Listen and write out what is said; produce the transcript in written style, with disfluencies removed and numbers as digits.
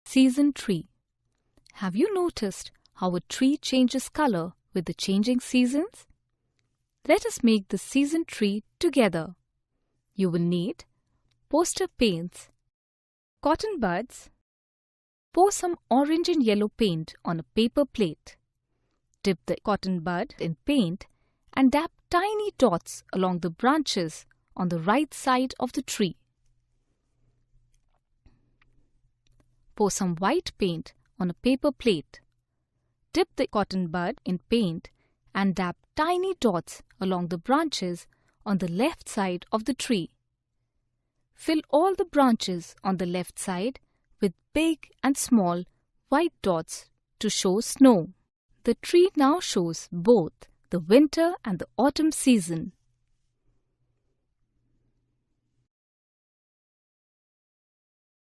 Season tree. Have you noticed how a tree changes color with the changing seasons? Let us make the season tree together. You will need poster paints, cotton buds. Pour some orange and yellow paint on a paper plate. Dip the cotton bud in paint and dab tiny dots along the branches on the right side of the tree. Pour some white paint on a paper plate. Dip the cotton bud in paint and dab tiny dots along the branches on the left side of the tree. Fill all the branches on the left side with big and small white dots to show snow. The tree now shows both the winter and the autumn season.